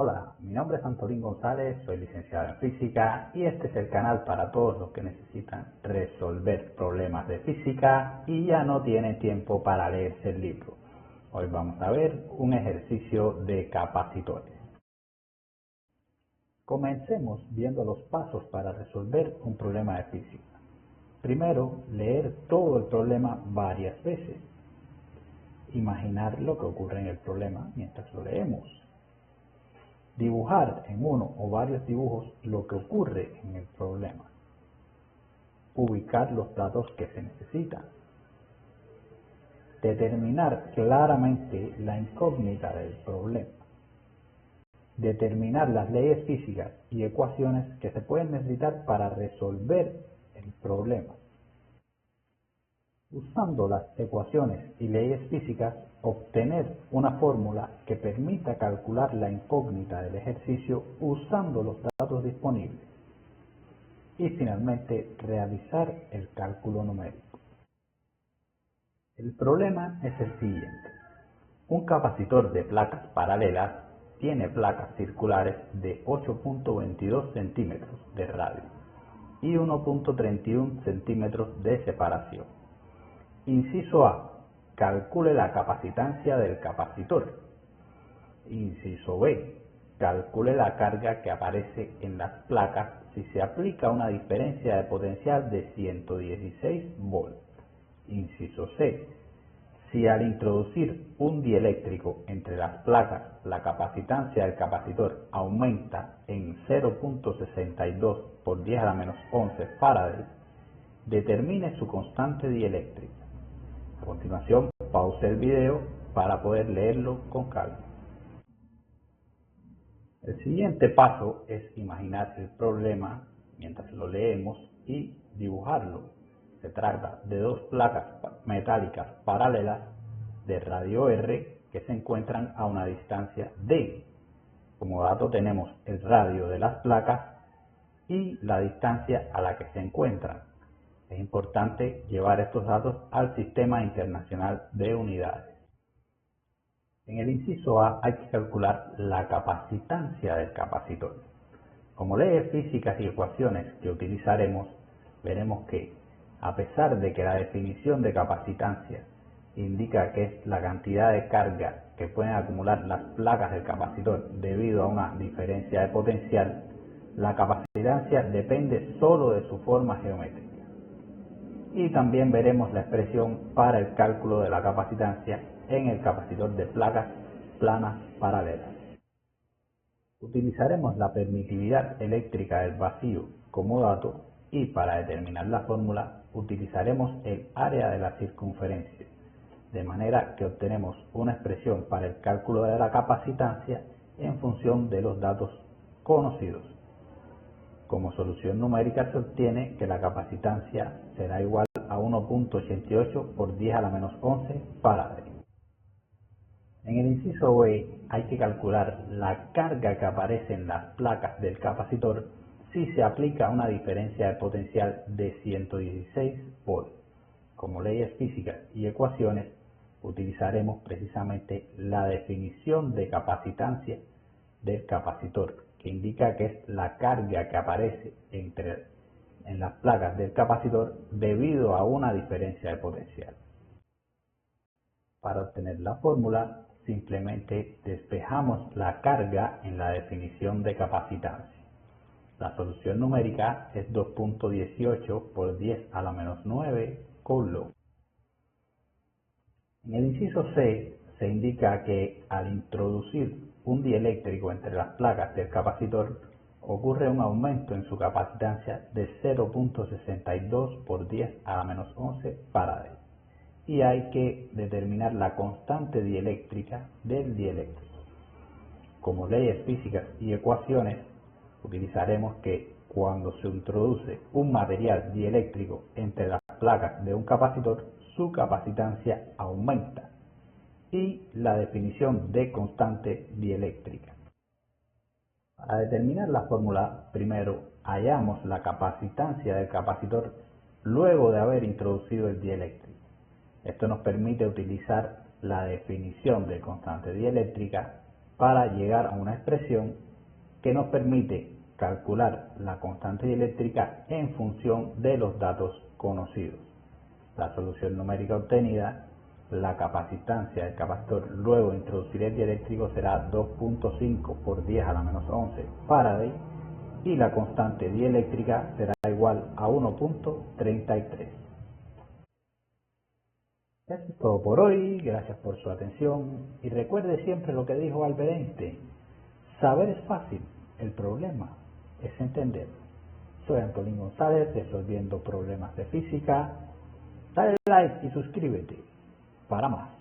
Hola, mi nombre es Antolín González, soy licenciado en física y este es el canal para todos los que necesitan resolver problemas de física y ya no tienen tiempo para leerse el libro. Hoy vamos a ver un ejercicio de capacitores. Comencemos viendo los pasos para resolver un problema de física. Primero, leer todo el problema varias veces. Imaginar lo que ocurre en el problema mientras lo leemos. Dibujar en uno o varios dibujos lo que ocurre en el problema. Ubicar los datos que se necesitan. Determinar claramente la incógnita del problema. Determinar las leyes físicas y ecuaciones que se pueden necesitar para resolver el problema. Usando las ecuaciones y leyes físicas, obtener una fórmula que permita calcular la incógnita del ejercicio usando los datos disponibles. Y finalmente, realizar el cálculo numérico. El problema es el siguiente. Un capacitor de placas paralelas tiene placas circulares de 8.22 centímetros de radio y 1.31 centímetros de separación. Inciso A. Calcule la capacitancia del capacitor. Inciso B. Calcule la carga que aparece en las placas si se aplica una diferencia de potencial de 116 volts. Inciso C. Si al introducir un dieléctrico entre las placas la capacitancia del capacitor aumenta en 0.62 por 10 a la menos 11 farads, determine su constante dieléctrica. A continuación, pause el video para poder leerlo con calma. El siguiente paso es imaginar el problema mientras lo leemos y dibujarlo. Se trata de dos placas metálicas paralelas de radio R que se encuentran a una distancia D. Como dato tenemos el radio de las placas y la distancia a la que se encuentran. Es importante llevar estos datos al Sistema Internacional de Unidades. En el inciso A hay que calcular la capacitancia del capacitor. Como leyes físicas y ecuaciones que utilizaremos, veremos que, a pesar de que la definición de capacitancia indica que es la cantidad de carga que pueden acumular las placas del capacitor debido a una diferencia de potencial, la capacitancia depende solo de su forma geométrica. Y también veremos la expresión para el cálculo de la capacitancia en el capacitor de placas planas paralelas. Utilizaremos la permitividad eléctrica del vacío como dato y para determinar la fórmula utilizaremos el área de la circunferencia, de manera que obtenemos una expresión para el cálculo de la capacitancia en función de los datos conocidos. Como solución numérica se obtiene que la capacitancia será igual a 1.88 por 10 a la menos 11 farads. En el inciso B hay que calcular la carga que aparece en las placas del capacitor si se aplica una diferencia de potencial de 116 volts. Como leyes físicas y ecuaciones utilizaremos precisamente la definición de capacitancia del capacitor, que indica que es la carga que aparece en las placas del capacitor debido a una diferencia de potencial. Para obtener la fórmula, simplemente despejamos la carga en la definición de capacitancia. La solución numérica es 2.18 por 10 a la menos 9 coulomb. En el inciso C se indica que al introducir un dieléctrico entre las placas del capacitor ocurre un aumento en su capacitancia de 0.62 por 10 a la menos 11 farads y hay que determinar la constante dieléctrica del dieléctrico. Como leyes físicas y ecuaciones utilizaremos que cuando se introduce un material dieléctrico entre las placas de un capacitor, su capacitancia aumenta y la definición de constante dieléctrica. Para determinar la fórmula, primero hallamos la capacitancia del capacitor luego de haber introducido el dieléctrico. Esto nos permite utilizar la definición de constante dieléctrica para llegar a una expresión que nos permite calcular la constante dieléctrica en función de los datos conocidos. La solución numérica obtenida, la capacitancia del capacitor luego de introducir el dieléctrico será 2.5 por 10 a la menos 11 Faraday y la constante dieléctrica será igual a 1.33. Eso es todo por hoy, gracias por su atención y recuerde siempre lo que dijo Albert Einstein: saber es fácil, el problema es entender. Soy Antolín González, resolviendo problemas de física. Dale like y suscríbete para más.